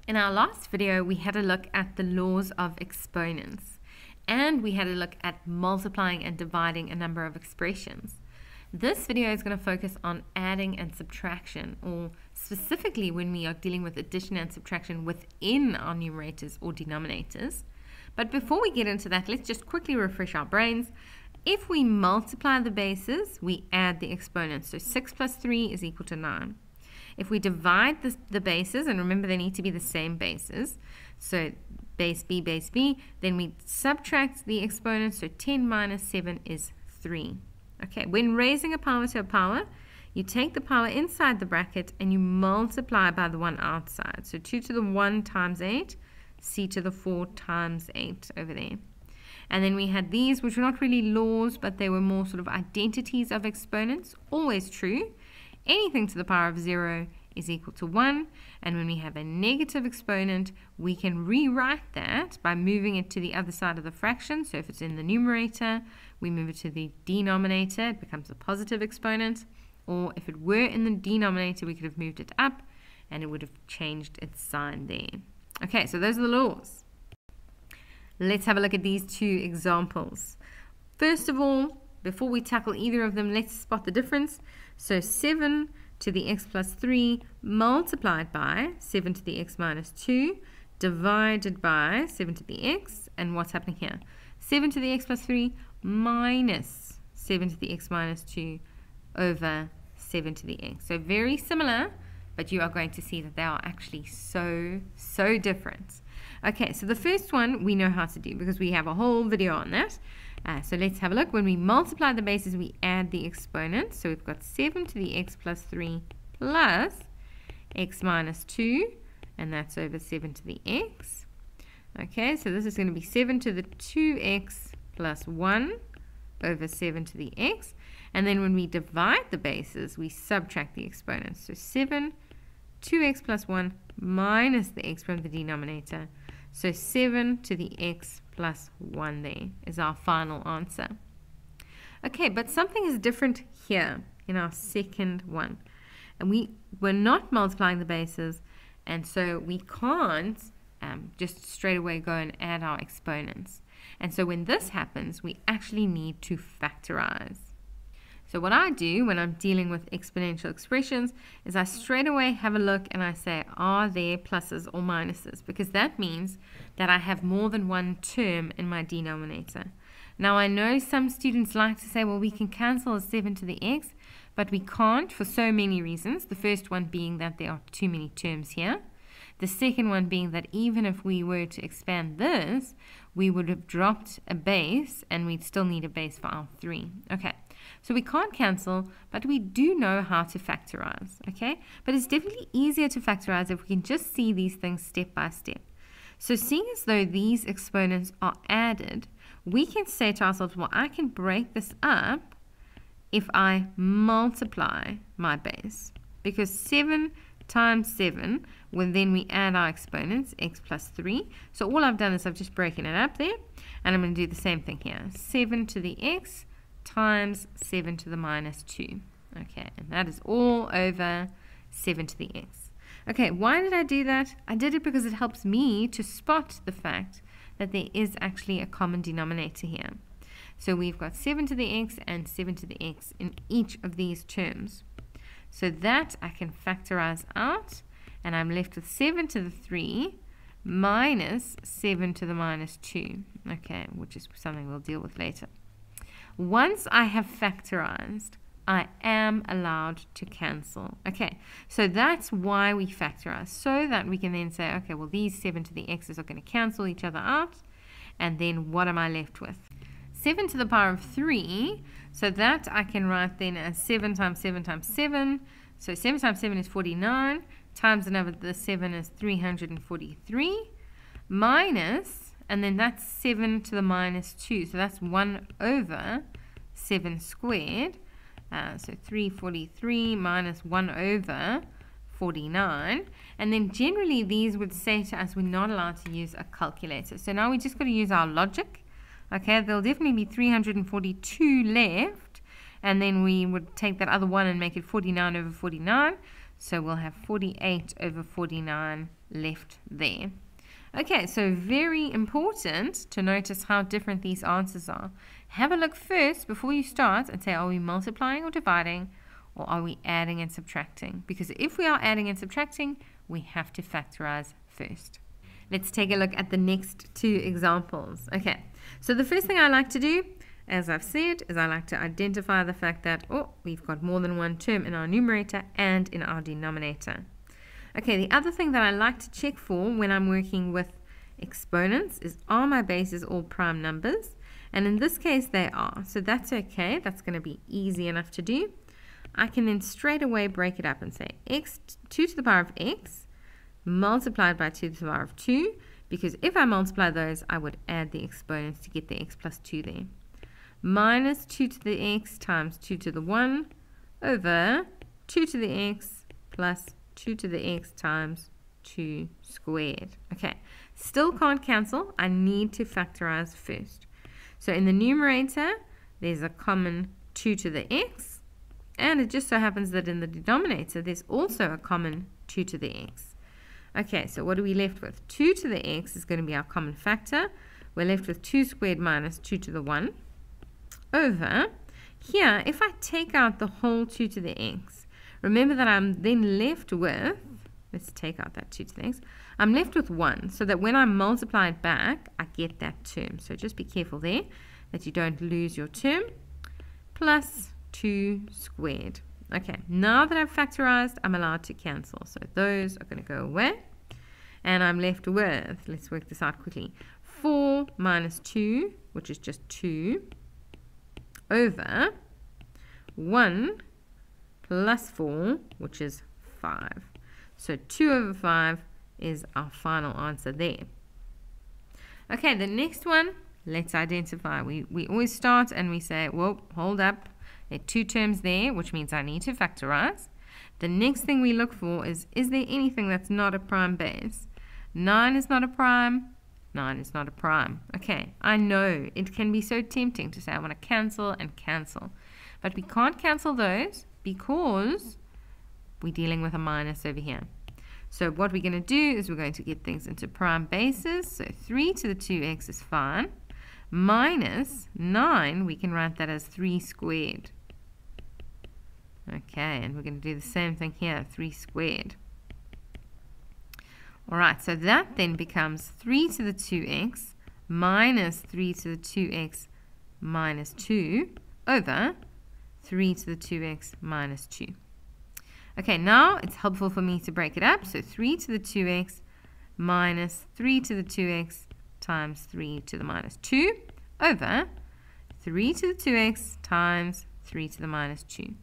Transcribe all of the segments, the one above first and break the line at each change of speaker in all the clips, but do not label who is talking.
In our last video, we had a look at the laws of exponents, and we had a look at multiplying and dividing a number of expressions. This video is going to focus on adding and subtraction, or specifically when we are dealing with addition and subtraction within our numerators or denominators. But before we get into that, let's just quickly refresh our brains. If we multiply the bases, we add the exponents. So 6 plus 3 is equal to 9. If we divide the bases, and remember they need to be the same bases, so base b, then we subtract the exponents, so 10 minus 7 is 3. Okay, when raising a power to a power, you take the power inside the bracket and you multiply by the one outside. So 2 to the 1 times 8, c to the 4 times 8 over there. And then we had these, which were not really laws, but they were more sort of identities of exponents, always true. Anything to the power of 0 is equal to 1, and when we have a negative exponent, we can rewrite that by moving it to the other side of the fraction. So if it's in the numerator, we move it to the denominator, it becomes a positive exponent. Or if it were in the denominator, we could have moved it up, and it would have changed its sign there. Okay, so those are the laws. Let's have a look at these two examples. First of all, before we tackle either of them, let's spot the difference. So 7 to the x plus 3 multiplied by 7 to the x minus 2 divided by 7 to the x. And what's happening here? 7 to the x plus 3 minus 7 to the x minus 2 over 7 to the x. So very similar, but you are going to see that they are actually so different. Okay, so the first one we know how to do because we have a whole video on that. So let's have a look. When we multiply the bases, we add the exponents. So we've got 7 to the x plus 3 plus x minus 2, and that's over 7 to the x. Okay, so this is going to be 7 to the 2x plus 1 over 7 to the x. And then when we divide the bases, we subtract the exponents. So 7, 2x plus 1 minus the x from the denominator. So 7 to the x plus 1 there is our final answer. Okay, but something is different here in our second one. And we're not multiplying the bases, and so we can't just straight away go and add our exponents. And so when this happens, we actually need to factorize. So what I do when I'm dealing with exponential expressions is I straight away have a look and I say, are there pluses or minuses? Because that means that I have more than one term in my denominator. Now I know some students like to say, well, we can cancel a 7 to the x, but we can't for so many reasons. The first one being that there are too many terms here. The second one being that even if we were to expand this, we would have dropped a base and we'd still need a base for our 3. Okay. So we can't cancel, but we do know how to factorize, okay? But it's definitely easier to factorize if we can just see these things step by step. So seeing as though these exponents are added, we can say to ourselves, well, I can break this up if I multiply my base. Because 7 times 7, well, then we add our exponents, x plus 3. So all I've done is I've just broken it up there, and I'm going to do the same thing here. 7 to the x times 7 to the minus 2. Okay, and that is all over 7 to the x. Okay, why did I do that? I did it because it helps me to spot the fact that there is actually a common denominator here. So we've got 7 to the x and 7 to the x in each of these terms. So that I can factorize out, and I'm left with 7 to the 3 minus 7 to the minus 2. Okay, which is something we'll deal with later. Once I have factorized, I am allowed to cancel. Okay, so that's why we factorize, so that we can then say, okay, well, these 7 to the x's are going to cancel each other out, and then what am I left with? 7 to the power of 3, so that I can write then as 7 times 7 times 7. So 7 times 7 is 49, times another the 7 is 343, minus, and then that's 7 to the minus 2. So that's 1 over 7 squared. So 343 minus 1 over 49. And then generally these would say to us we're not allowed to use a calculator. So now we just got to use our logic. Okay, there'll definitely be 342 left. And then we would take that other one and make it 49 over 49. So we'll have 48 over 49 left there. Okay, so very important to notice how different these answers are. Have a look first before you start and say, are we multiplying or dividing, or are we adding and subtracting? Because if we are adding and subtracting, we have to factorize first. Let's take a look at the next two examples. Okay, so the first thing I like to do, as I've said, is I like to identify the fact that, we've got more than one term in our numerator and in our denominator. Okay, the other thing that I like to check for when I'm working with exponents is, are my bases all prime numbers? And in this case, they are. So that's okay. That's going to be easy enough to do. I can then straight away break it up and say 2 to the power of x multiplied by 2 to the power of 2, because if I multiply those, I would add the exponents to get the x plus 2 there. Minus 2 to the x times 2 to the 1 over 2 to the x plus 2 to the x times 2 squared. Okay, still can't cancel. I need to factorize first. So in the numerator, there's a common 2 to the x, and it just so happens that in the denominator, there's also a common 2 to the x. Okay, so what are we left with? 2 to the x is going to be our common factor. We're left with 2 squared minus 2 to the 1 over, here, if I take out the whole 2 to the x, remember that I'm then left with, let's take out that 2 to the x, I'm left with 1, so that when I multiply it back, I get that term. So just be careful there that you don't lose your term, plus 2 squared. Okay, now that I've factorized, I'm allowed to cancel. So those are going to go away. And I'm left with, let's work this out quickly, 4 minus 2, which is just 2, over 1 plus 4, which is 5. So 2 over 5 is our final answer there. Okay, the next one, let's identify. We always start and we say, well, hold up. There are 2 terms there, which means I need to factorize. The next thing we look for is there anything that's not a prime base? 9 is not a prime. 9 is not a prime. Okay, I know it can be so tempting to say I want to cancel and cancel. But we can't cancel those because we're dealing with a minus over here. So what we're going to do is we're going to get things into prime bases. So 3 to the 2x is fine. Minus 9, we can write that as 3 squared. Okay, and we're going to do the same thing here, 3 squared. Alright, so that then becomes 3 to the 2x minus 3 to the 2x minus 2 over 3 to the 2x minus 2. Okay, now it's helpful for me to break it up. So 3 to the 2x minus 3 to the 2x times 3 to the minus 2 over 3 to the 2x times 3 to the minus 2.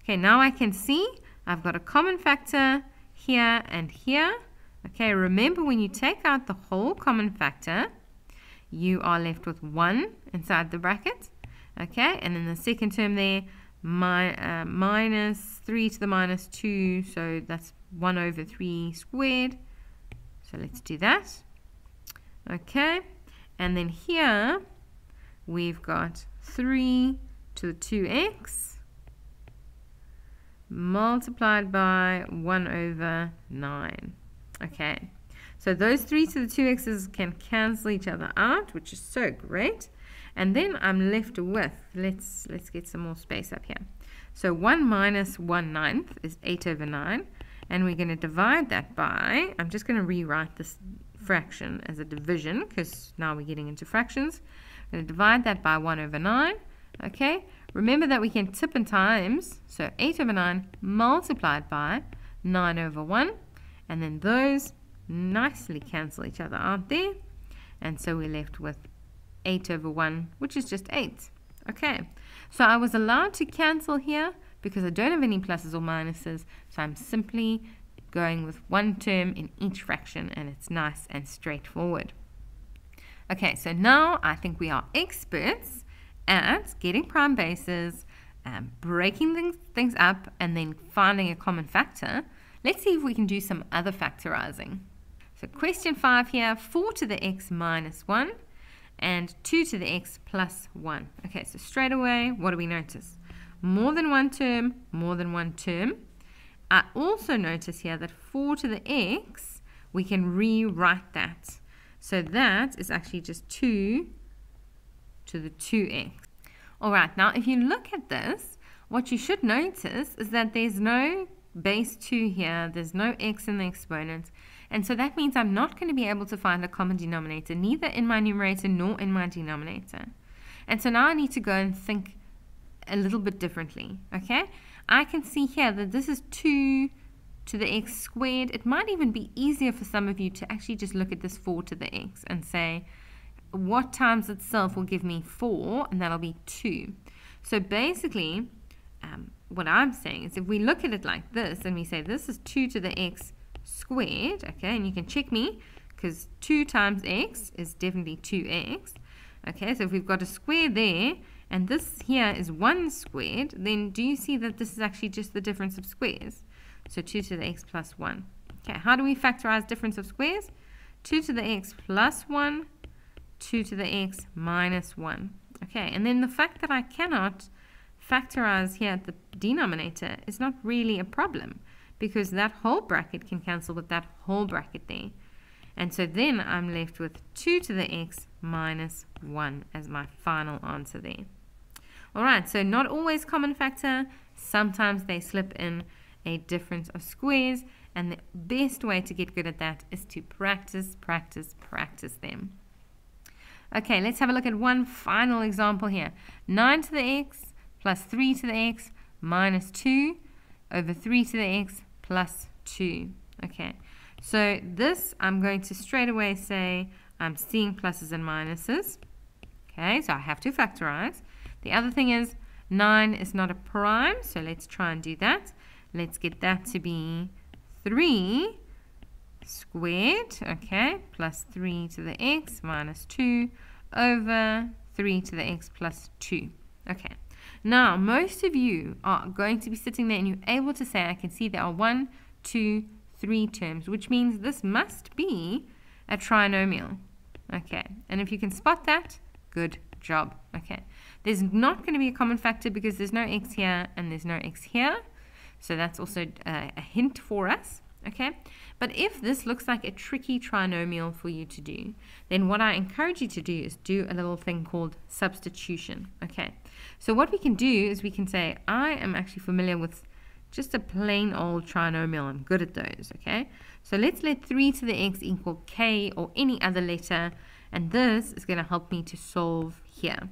Okay, now I can see I've got a common factor here and here. Okay, remember when you take out the whole common factor, you are left with 1 inside the bracket. Okay, and in the second term there, minus 3 to the minus 2, so that's 1 over 3 squared. So let's do that. Okay, and then here we've got 3 to the 2x multiplied by 1 over 9. Okay, so those 3 to the 2x's can cancel each other out, which is so great. And then I'm left with, let's get some more space up here. So 1 minus 1/9 is 8 over 9. And we're going to divide that by, I'm just going to rewrite this fraction as a division, because now we're getting into fractions. I'm going to divide that by 1 over 9. Okay, remember that we can tip and times, so 8 over 9 multiplied by 9 over 1. And then those nicely cancel each other out there. And so we're left with 8 over 1, which is just 8. Okay, so I was allowed to cancel here because I don't have any pluses or minuses, so I'm simply going with one term in each fraction, and it's nice and straightforward. Okay, so now I think we are experts at getting prime bases, breaking things up, and then finding a common factor. Let's see if we can do some other factorizing. So question 5 here, 4 to the x minus 1 and 2 to the x plus 1. Okay, so straight away, what do we notice? More than one term, more than one term. I also notice here that 4 to the x, we can rewrite that. So that is actually just 2 to the 2x. Alright, now if you look at this, what you should notice is that there's no base 2 here, there's no x in the exponent, and so that means I'm not going to be able to find a common denominator, neither in my numerator nor in my denominator. And so now I need to go and think a little bit differently, okay? I can see here that this is 2 to the x squared. It might even be easier for some of you to actually just look at this 4 to the x and say, what times itself will give me 4, and that'll be 2. So basically, what I'm saying is if we look at it like this, and we say this is 2 to the x squared, okay, and you can check me, because 2 times x is definitely 2x. Okay, so if we've got a square there, and this here is 1 squared, then do you see that this is actually just the difference of squares? So 2 to the x plus 1. Okay, how do we factorize difference of squares? 2 to the x plus 1, 2 to the x minus 1. Okay, and then the fact that I cannot factorize here at the denominator is not really a problem, because that whole bracket can cancel with that whole bracket there. And so then I'm left with 2 to the x minus 1 as my final answer there. Alright, so not always common factor. Sometimes they slip in a difference of squares, and the best way to get good at that is to practice, practice, practice them. Okay, let's have a look at one final example here. 9 to the x plus 3 to the x minus 2 over 3 to the x plus 2. Okay, so this I'm going to straight away say I'm seeing pluses and minuses. Okay, so I have to factorize. The other thing is 9 is not a prime, so let's try and do that. Let's get that to be 3 squared, okay, plus 3 to the x minus 2 over 3 to the x plus 2. Okay, now most of you are going to be sitting there and you're able to say, I can see there are 1, 2, 3 terms, which means this must be a trinomial. Okay, and if you can spot that, good job. Okay, there's not going to be a common factor because there's no x here and there's no x here, so that's also a hint for us. Okay, but if this looks like a tricky trinomial for you to do, then what I encourage you to do is do a little thing called substitution. Okay, so what we can do is we can say, I am actually familiar with just a plain old trinomial. I'm good at those. Okay, so let's let 3 to the x equal k or any other letter, and this is going to help me to solve here.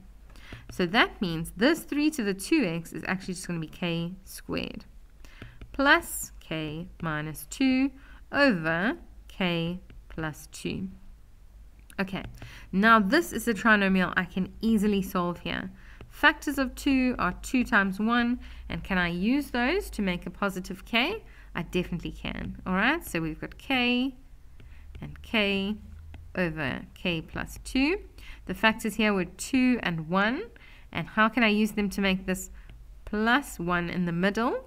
So that means this 3 to the 2x is actually just going to be k squared plus k minus 2 over k plus 2. Okay, now this is a trinomial I can easily solve here. Factors of 2 are 2 times 1, and can I use those to make a positive k? I definitely can. Alright, so we've got k and k over k plus 2. The factors here were 2 and 1, and how can I use them to make this plus 1 in the middle?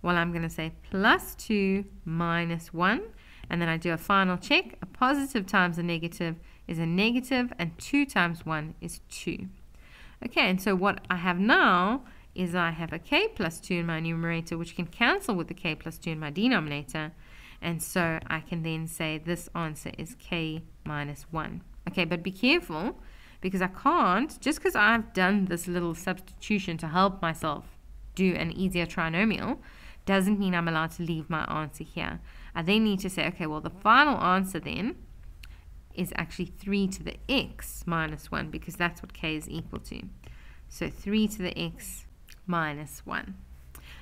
Well, I'm going to say plus 2 minus 1, and then I do a final check. A positive times a negative is a negative, and 2 times 1 is 2. Okay, and so what I have now is I have a k plus 2 in my numerator, which can cancel with the k plus 2 in my denominator, and so I can then say this answer is k minus 1. Okay, but be careful, because I can't, just because I've done this little substitution to help myself do an easier trinomial, doesn't mean I'm allowed to leave my answer here. I then need to say, okay, well, the final answer then is actually 3 to the x minus 1, because that's what k is equal to. So 3 to the x minus 1.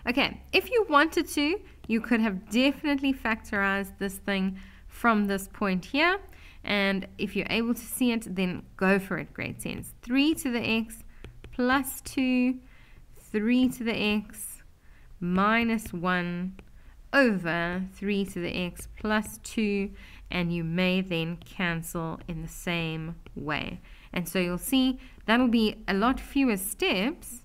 Okay, if you wanted to, you could have definitely factorized this thing from this point here, and if you're able to see it, then go for it, grade 10. 3 to the x plus 2, 3 to the x minus 1 over 3 to the x plus 2, and you may then cancel in the same way. And so you'll see that'll be a lot fewer steps,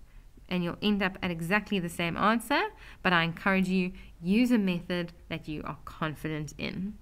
and you'll end up at exactly the same answer, but I encourage you, use a method that you are confident in.